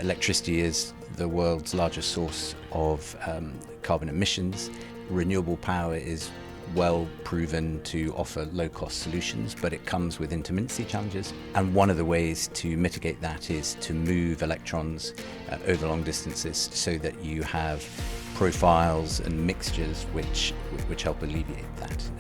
electricity is the world's largest source of carbon emissions. Renewable power is well proven to offer low-cost solutions, but it comes with intermittency challenges. And one of the ways to mitigate that is to move electrons over long distances so that you have profiles and mixtures which help alleviate that.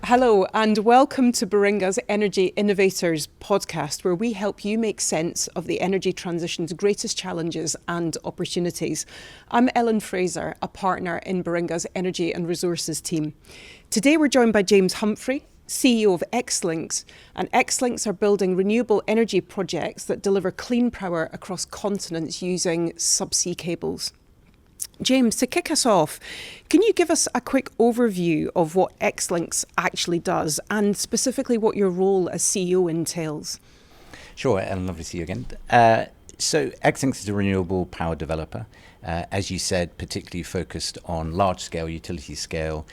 Hello and welcome to Baringa's Energy Innovators Podcast, where we help you make sense of the energy transition's greatest challenges and opportunities. I'm Ellen Fraser, a partner in Baringa's Energy and Resources team. Today we're joined by James Humfrey, CEO of Xlinks, and Xlinks are building renewable energy projects that deliver clean power across continents using subsea cables. James, to kick us off, can you give us a quick overview of what Xlinks actually does and specifically what your role as CEO entails? Sure, and lovely to see you again. So Xlinks is a renewable power developer, as you said, particularly focused on large-scale, utility-scale,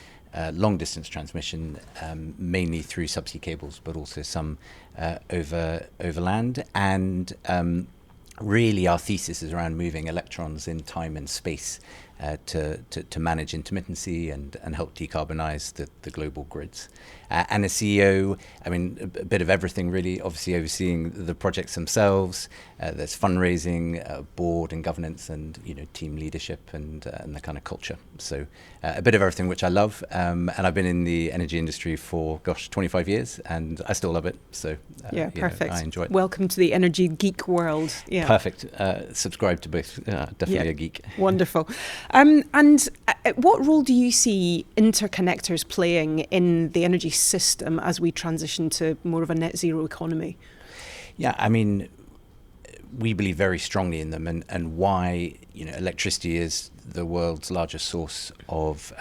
long-distance transmission, mainly through subsea cables, but also some over land. And really, our thesis is around moving electrons in time and space to manage intermittency and help decarbonize the global grids. And as CEO, I mean, a bit of everything really, obviously overseeing the projects themselves. There's fundraising, board and governance and, team leadership and the kind of culture. So a bit of everything, which I love. And I've been in the energy industry for, 25 years and I still love it. So perfect. I enjoy it. Welcome to the energy geek world. Yeah. Perfect. Subscribe to both. Definitely a geek. Wonderful. And what role do you see interconnectors playing in the energy system as we transition to more of a net zero economy? Yeah, I mean, we believe very strongly in them, and why electricity is the world's largest source of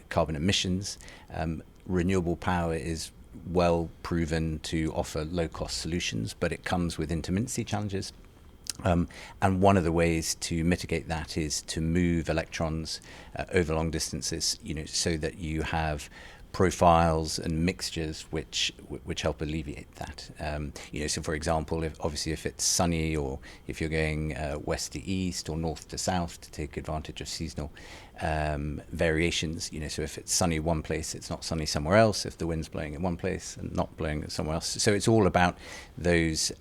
carbon emissions. Renewable power is well proven to offer low-cost solutions, but it comes with intermittency challenges. And one of the ways to mitigate that is to move electrons over long distances, so that you have profiles and mixtures which help alleviate that. So for example, if it's sunny, or if you're going west to east or north to south, to take advantage of seasonal variations. So if it's sunny one place, it's not sunny somewhere else. If the wind's blowing in one place and not blowing somewhere else, so it's all about those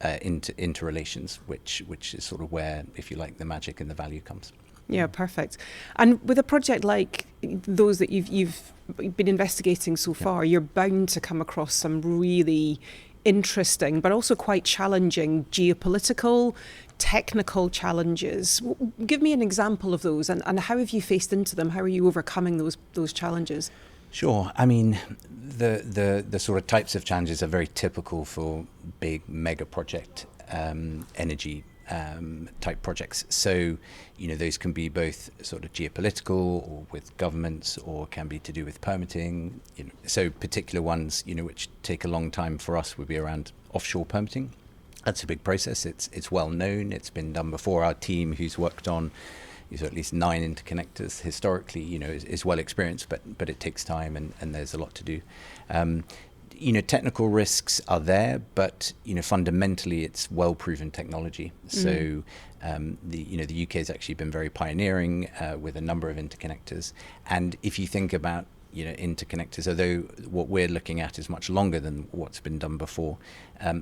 interrelations, which is sort of where, if you like, the magic and the value comes. Yeah, perfect. And with a project like those that you've been investigating so far, you're bound to come across some really interesting, but also quite challenging geopolitical, technical challenges. Give me an example of those, and how have you faced into them? How are you overcoming those challenges? Sure. I mean, the sort of types of challenges are very typical for big mega project energy type projects. So, those can be both sort of geopolitical or with governments, or can be to do with permitting. So particular ones, which take a long time for us would be around offshore permitting. That's a big process. It's well known. It's been done before. Our team, who's worked on at least 9 interconnectors historically, is well experienced, but it takes time and there's a lot to do. Technical risks are there, but fundamentally it's well proven technology. So the UK has actually been very pioneering with a number of interconnectors. And if you think about interconnectors, although what we're looking at is much longer than what's been done before,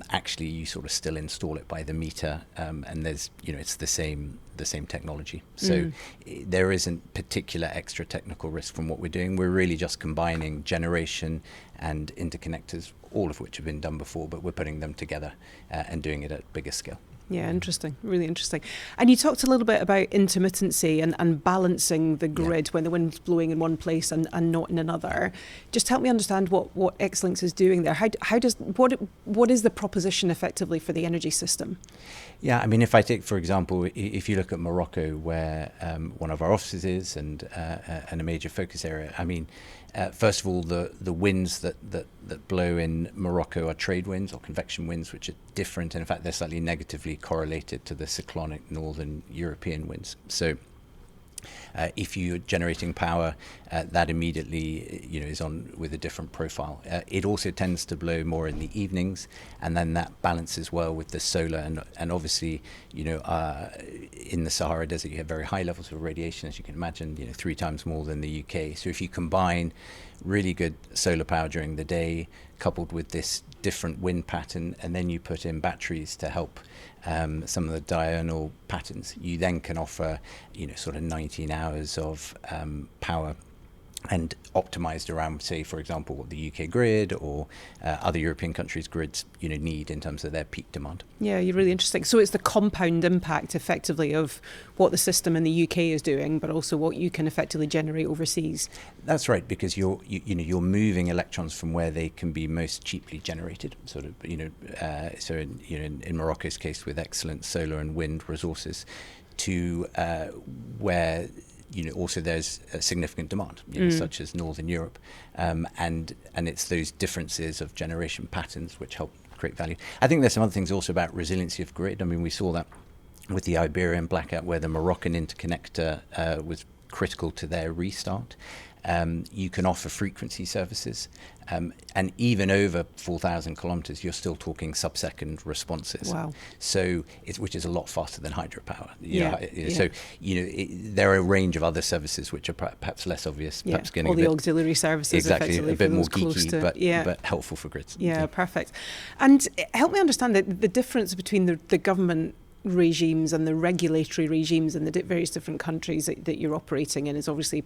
actually you sort of still install it by the meter, and there's it's the same technology. So there isn't particular extra technical risk from what we're doing. We're really just combining generation and interconnectors, all of which have been done before, but we're putting them together and doing it at bigger scale. Yeah, interesting, really interesting. And you talked a little bit about intermittency and balancing the grid when the wind's blowing in one place and not in another. Just help me understand what Xlinks is doing there. What is the proposition effectively for the energy system? Yeah, I mean, if I take, for example, if you look at Morocco, where one of our offices is and a major focus area, I mean, first of all, the winds that blow in Morocco are trade winds or convection winds, which are different. And in fact, they're slightly negatively correlated to the cyclonic northern European winds. So If you're generating power, that immediately is on with a different profile. It also tends to blow more in the evenings, and then that balances well with the solar. And obviously, in the Sahara Desert, you have very high levels of radiation, as you can imagine, 3 times more than the UK. So if you combine really good solar power during the day, coupled with this different wind pattern, and then you put in batteries to help some of the diurnal patterns, you then can offer, sort of 19 hours of power, and optimized around, say, for example, what the UK grid or other European countries' grids, need in terms of their peak demand. Yeah, you're really interesting. So it's the compound impact, effectively, of what the system in the UK is doing, but also what you can effectively generate overseas. That's right, because you're moving electrons from where they can be most cheaply generated. Sort of, so in Morocco's case with Xlinks solar and wind resources, to where also there's a significant demand, such as Northern Europe, and it's those differences of generation patterns which help create value. I think there's some other things also about resiliency of grid. I mean, we saw that with the Iberian blackout, where the Moroccan interconnector was critical to their restart. You can offer frequency services, and even over 4,000 kilometers, you're still talking sub-second responses. Wow! So which is a lot faster than hydropower. So there are a range of other services which are perhaps less obvious. Perhaps getting all the auxiliary services, exactly, a bit more geeky, but helpful for grids. Yeah, perfect. And help me understand the difference between the government regimes and the regulatory regimes in the various different countries that you're operating in is obviously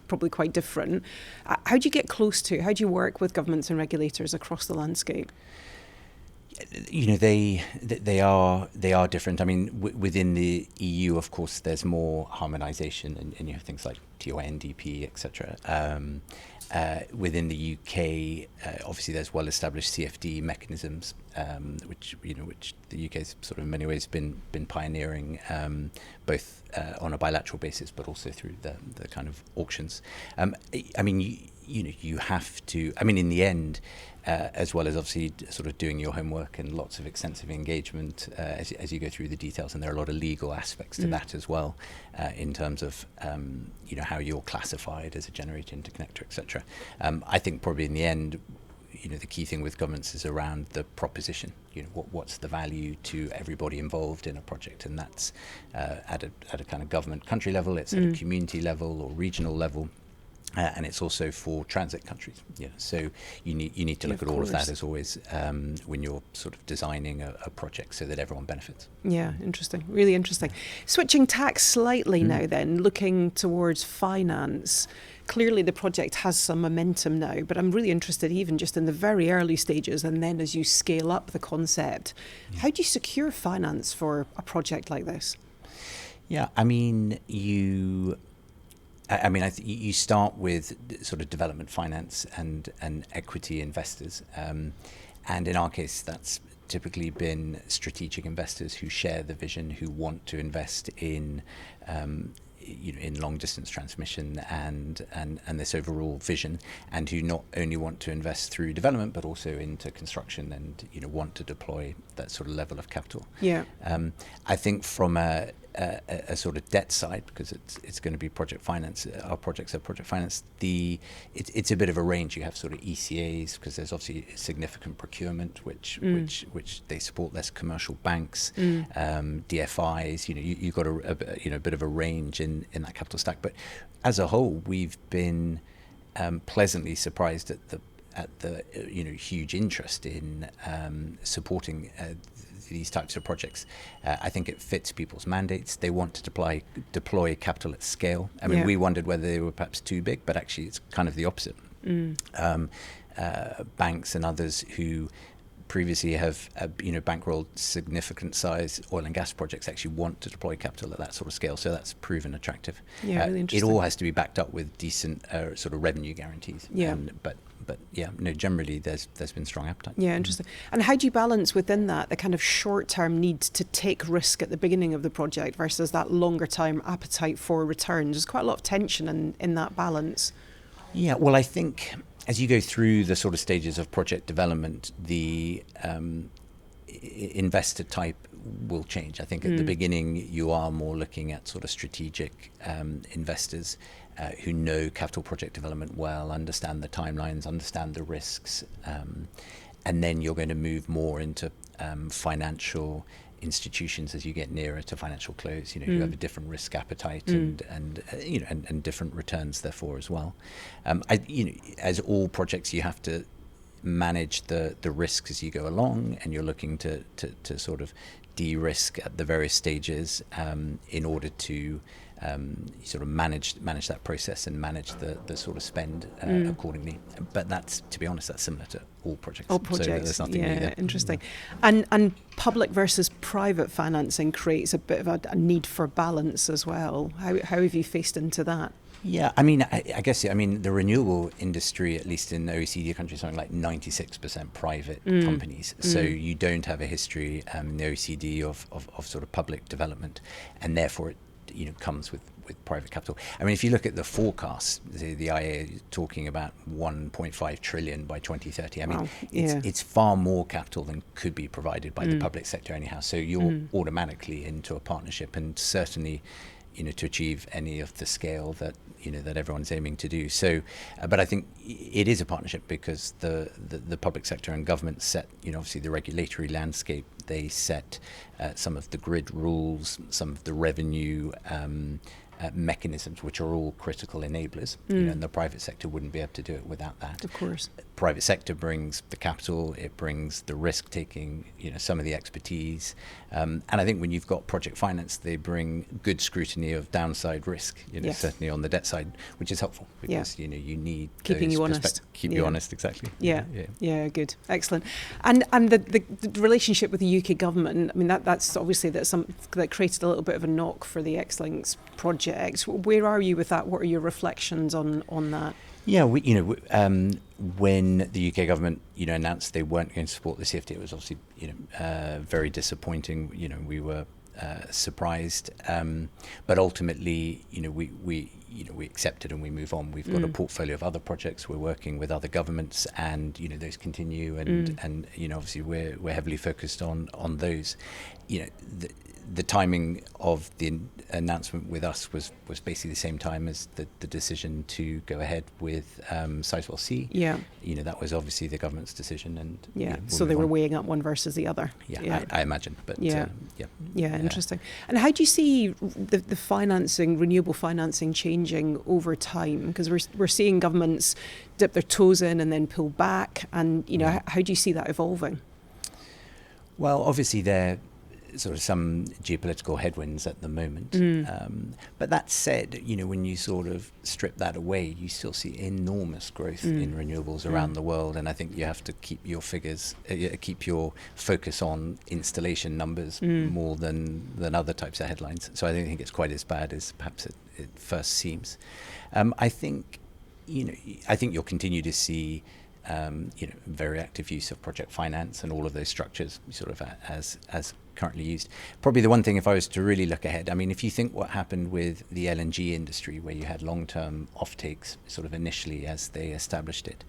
probably quite different. How do you get close to? How do you work with governments and regulators across the landscape? They are different. I mean, within the EU, of course, there's more harmonisation, and you have things like TONDP, etc. Within the UK, obviously, there's well-established CFD mechanisms, which the UK's sort of in many ways been pioneering, both on a bilateral basis, but also through the kind of auctions. I mean, you have to. I mean, in the end, as well as obviously sort of doing your homework and lots of extensive engagement as you go through the details, and there are a lot of legal aspects to that as well, in terms of how you're classified as a generator interconnector, etc. I think probably in the end, the key thing with governments is around the proposition. What's the value to everybody involved in a project, and that's at a kind of government country level, it's at a community level or regional level. And it's also for transit countries. So you need to look at all of that as always when you're sort of designing a project so that everyone benefits. Yeah, interesting. Really interesting. Switching tack slightly now then, looking towards finance. Clearly the project has some momentum now, but I'm really interested even just in the very early stages, and then as you scale up the concept, how do you secure finance for a project like this? Yeah, I mean, you start with sort of development finance and equity investors, and in our case, that's typically been strategic investors who share the vision, who want to invest in long distance transmission and this overall vision, and who not only want to invest through development but also into construction and want to deploy that sort of level of capital. Yeah. I think from a sort of debt side, because it's going to be project finance. Our projects are project finance. It's a bit of a range. You have sort of ECAs, because there's obviously significant procurement, which they support. There's commercial banks, DFIs. You've got a bit of a range in that capital stack. But as a whole, we've been pleasantly surprised at the huge interest in supporting these types of projects. I think it fits people's mandates. They want to deploy capital at scale. I mean, we wondered whether they were perhaps too big, but actually it's kind of the opposite. Banks and others who previously have bankrolled significant size oil and gas projects actually want to deploy capital at that sort of scale. So that's proven attractive. Yeah, really interesting. It all has to be backed up with decent sort of revenue guarantees. Yeah. But generally there's been strong appetite. Yeah, interesting. And how do you balance within that the kind of short-term need to take risk at the beginning of the project versus that longer-term appetite for returns? There's quite a lot of tension in that balance. Yeah, well, I think as you go through the sort of stages of project development, the investor type will change. I think at the beginning you are more looking at sort of strategic investors who know capital project development well, understand the timelines, understand the risks, and then you're going to move more into financial institutions as you get nearer to financial close, who have a different risk appetite and different returns therefore as well. As all projects, you have to manage the risks as you go along, and you're looking to sort of de-risk at the various stages in order to sort of manage that process and manage the sort of spend accordingly. But that's, to be honest, that's similar to all projects. All projects, so there's nothing new there. Interesting. And public versus private financing creates a bit of a need for balance as well. How have you faced into that? Yeah, I mean, I guess, the renewable industry, at least in OECD countries, something like 96% private companies. So you don't have a history in the OECD of sort of public development, and therefore it comes with private capital. I mean, if you look at the forecasts, the IEA is talking about 1.5 trillion by 2030. I mean, wow. It's far more capital than could be provided by the public sector anyhow. So you're automatically into a partnership, and certainly to achieve any of the scale that that everyone's aiming to do. So, but I think it is a partnership because the public sector and government set, obviously the regulatory landscape. They set some of the grid rules, some of the revenue mechanisms, which are all critical enablers. And the private sector wouldn't be able to do it without that. Of course. Private sector brings the capital, it brings the risk taking, some of the expertise. And I think when you've got project finance, they bring good scrutiny of downside risk, yes. certainly on the debt side, which is helpful because, you need keeping you honest. Keep you honest, exactly. Yeah, good. Excellent. And the relationship with the UK government, I mean, that's obviously that created a little bit of a knock for the Xlinks project. Where are you with that? What are your reflections on that? Yeah, when the UK government, announced they weren't going to support the CFD, it was obviously, very disappointing. We were surprised, but ultimately, we accepted and we move on. We've got a portfolio of other projects. We're working with other governments, and those continue. And obviously, we're heavily focused on those. The timing of the announcement with us was basically the same time as the decision to go ahead with Sizewell C. Yeah. That was obviously the government's decision, and so they were weighing up one versus the other. I imagine. But interesting. And how do you see the financing, renewable financing, changing over time? Because we're seeing governments dip their toes in and then pull back, and how do you see that evolving? Well, obviously there sort of some geopolitical headwinds at the moment. But that said, when you sort of strip that away, you still see enormous growth in renewables around the world. And I think you have to keep your focus on installation numbers more than other types of headlines. So I don't think it's quite as bad as perhaps it first seems. I think you'll continue to see very active use of project finance and all of those structures sort of as currently used. Probably the one thing, if I was to really look ahead, I mean, if you think what happened with the LNG industry, where you had long-term offtakes sort of initially as they established it,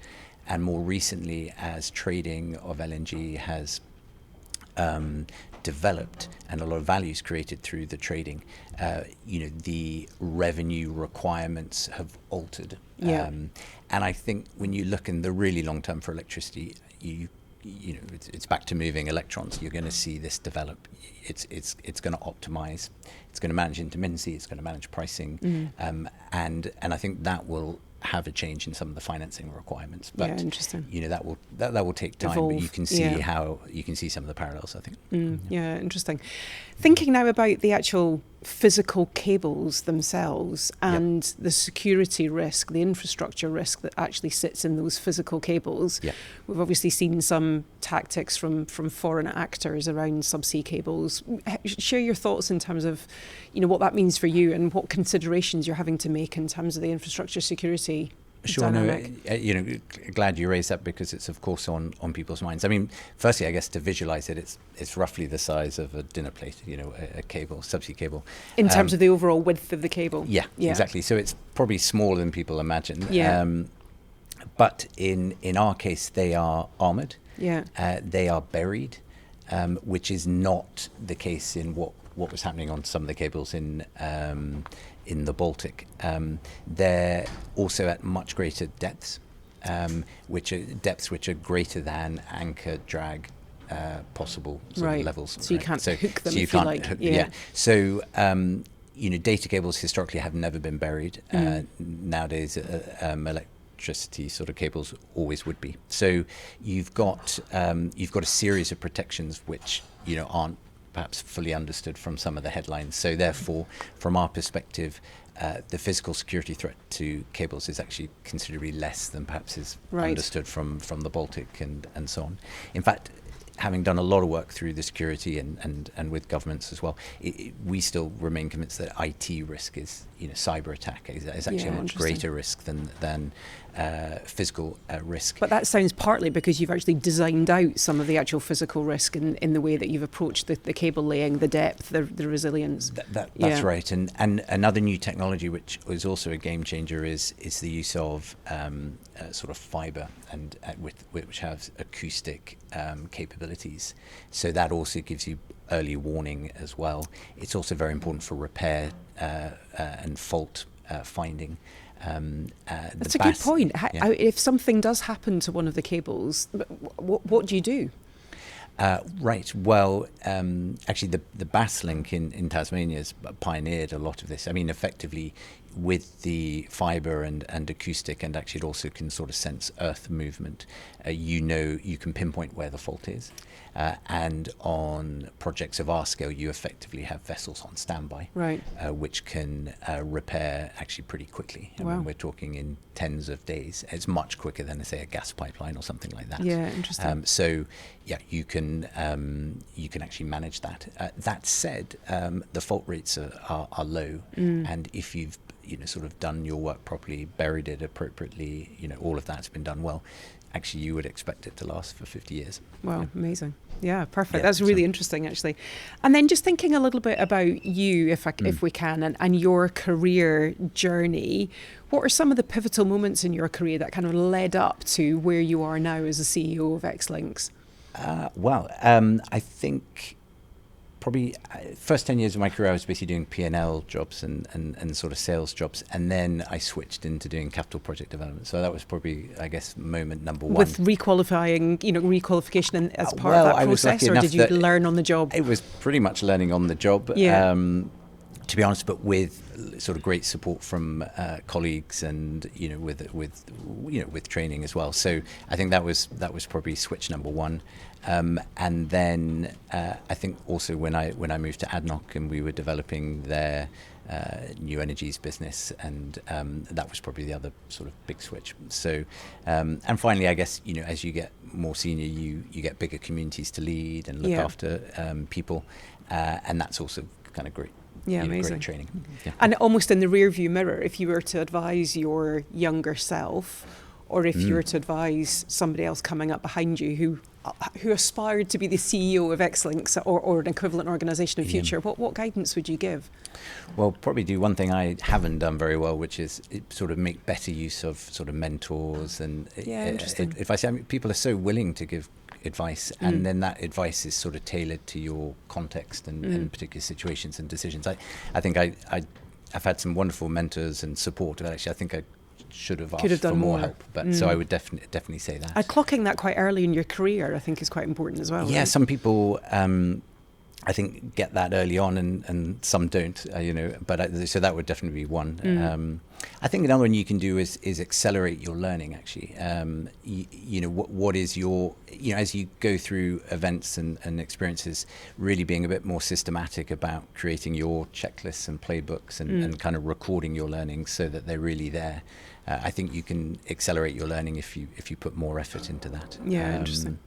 and more recently as trading of LNG has developed and a lot of values created through the trading, the revenue requirements have altered. And I think when you look in the really long term for electricity, it's back to moving electrons. You're going to see this develop. It's going to optimize. It's going to manage intermittency. It's going to manage pricing. And I think that will have a change in some of the financing requirements. But interesting. That will take time. Evolve. But you can see some of the parallels, I think. Interesting. Thinking now about the actual physical cables themselves and the security risk, the infrastructure risk that actually sits in those physical cables. We've obviously seen some tactics from foreign actors around subsea cables. Share your thoughts in terms of, what that means for you and what considerations you're having to make in terms of the infrastructure security. Sure, glad you raised that because it's of course on people's minds. I mean, firstly, I guess to visualize it, it's roughly the size of a dinner plate, a cable, subsea cable. In terms of the overall width of the cable? Yeah, exactly. So it's probably smaller than people imagine. But in our case, they are armored. They are buried. which is not the case in what was happening on some of the cables in the Baltic. They're also at much greater depths, which are greater than anchor drag possible sort of levels. So you can't hook them, if you like. So, data cables historically have never been buried. Nowadays, electricity sort of cables always would be. So you've got a series of protections which aren't perhaps fully understood from some of the headlines. So therefore, from our perspective, the physical security threat to cables is actually considerably less than perhaps is understood from the Baltic and so on. In fact, having done a lot of work through the security and with governments as well, we still remain convinced that IT risk is, cyber attack is actually a much greater risk than physical risk. But that sounds partly because you've actually designed out some of the actual physical risk in the way that you've approached the cable laying, the depth, the resilience. That's right. And another new technology which is also a game changer is the use of sort of fibre and which has acoustic capabilities. So that also gives you early warning as well. It's also very important for repair and fault finding. That's a good point. If something does happen to one of the cables, what do you do? Right. Well, actually, the Xlinks in Tasmania has pioneered a lot of this. I mean, effectively, with the fibre and acoustic, and actually it also can sort of sense earth movement, you can pinpoint where the fault is. And on projects of our scale, you effectively have vessels on standby, which can repair actually pretty quickly. I mean, we're talking in tens of days. It's much quicker than, say, a gas pipeline or something like that. Yeah, interesting. So, you can actually manage that. That said, the fault rates are low, and if you've sort of done your work properly, buried it appropriately, all of that's been done well, actually you would expect it to last for 50 years. Wow, amazing. Yeah, perfect. That's really interesting, actually. And then just thinking a little bit about you, if we can, and your career journey, what are some of the pivotal moments in your career that kind of led up to where you are now as a CEO of Xlinks? I think probably first 10 years of my career I was basically doing P&L jobs and sort of sales jobs, and then I switched into doing capital project development. So that was probably, I guess, moment number one. With requalification as part of that process, or did you learn on the job? It was pretty much learning on the job. To be honest, but with sort of great support from colleagues and with training as well. So I think that was probably switch number one. And then I think also when I moved to ADNOC and we were developing their new energies business, and that was probably the other sort of big switch. So and finally, I guess as you get more senior, you get bigger communities to lead and look after people, and that's also kind of great. Yeah, amazing. Great training. Yeah. And almost in the rear view mirror, if you were to advise your younger self, or if you were to advise somebody else coming up behind you who aspired to be the CEO of Xlinks or an equivalent organisation in future, what guidance would you give? Well, probably do one thing I haven't done very well, which is sort of make better use of sort of mentors. And interesting. Advice. I mean, people are so willing to give advice, and then that advice is sort of tailored to your context and particular situations and decisions. I think I've had some wonderful mentors and support, but actually I think I should have asked for more help. But so I would definitely say that. Clocking that quite early in your career, I think, is quite important as well. Yeah, right? Some people I think get that early on, and some don't. But so that would definitely be one. I think another one you can do is accelerate your learning. Actually, what is your as you go through events and experiences, really being a bit more systematic about creating your checklists and playbooks and kind of recording your learnings so that they're really there. I think you can accelerate your learning if you put more effort into that. Yeah, interesting.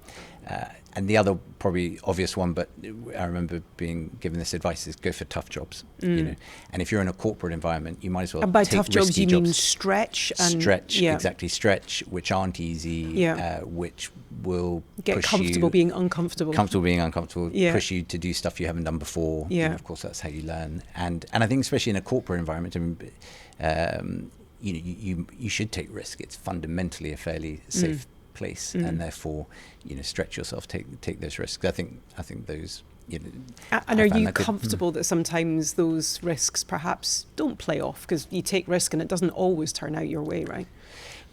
And the other probably obvious one, but I remember being given this advice, is go for tough jobs. And if you're in a corporate environment, you might as well. And by take tough jobs, you jobs. mean stretch, Exactly, stretch, which aren't easy, which will get comfortable being uncomfortable. Push you to do stuff you haven't done before. Of course, that's how you learn. And I think especially in a corporate environment, you should take risk. It's fundamentally a fairly safe place, and therefore, stretch yourself, take those risks. I think those. And are you comfortable that sometimes those risks perhaps don't play off, because you take risk and it doesn't always turn out your way, right?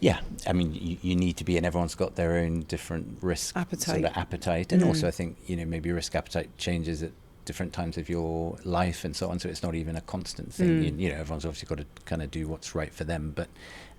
Yeah, I mean, you need to be, and everyone's got their own different risk appetite, and also I think maybe risk appetite changes at different times of your life and so on. So it's not even a constant thing. Everyone's obviously got to kind of do what's right for them. But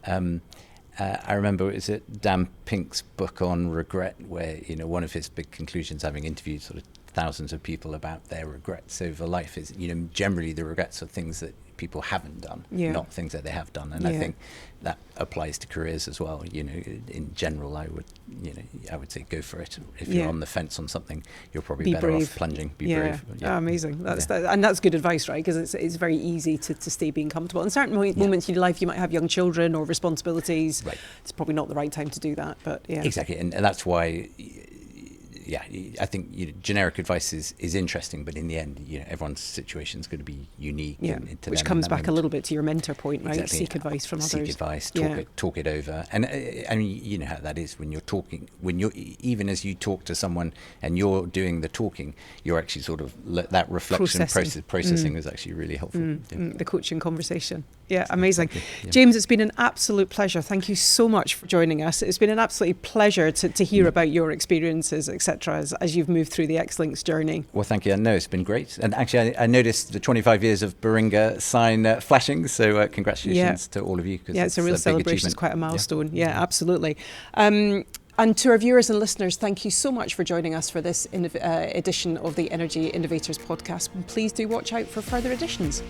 I remember, is it Dan Pink's book on regret, where one of his big conclusions, having interviewed sort of thousands of people about their regrets over life, is generally the regrets are things that people haven't done, not things that they have done. And I think that applies to careers as well. In general, I would say go for it. If you're on the fence on something, you're probably better off plunging. Be brave. Oh, amazing. And that's good advice, right? Because it's very easy to stay being comfortable. In certain moments in your life, you might have young children or responsibilities. Right. It's probably not the right time to do that. But exactly, and that's why. I think generic advice is interesting, but in the end, everyone's situation is going to be unique. Which comes back a little bit to your mentor point, right? Exactly. Seek advice from others. Seek advice, talk it over, and I mean, you know how that is when you're talking. Even as you talk to someone and you're doing the talking, you're actually sort of that reflection processing is actually really helpful. The coaching conversation. Yeah, amazing. James, it's been an absolute pleasure. Thank you so much for joining us. It's been an absolute pleasure to hear about your experiences, etc., as you've moved through the Xlinks journey. Well, thank you. No, it's been great. And actually, I noticed the 25 years of Baringa sign flashing. So congratulations to all of you. It's a real celebration. It's quite a milestone. Yeah, absolutely. And to our viewers and listeners, thank you so much for joining us for this edition of the Energy Innovators Podcast. And please do watch out for further editions.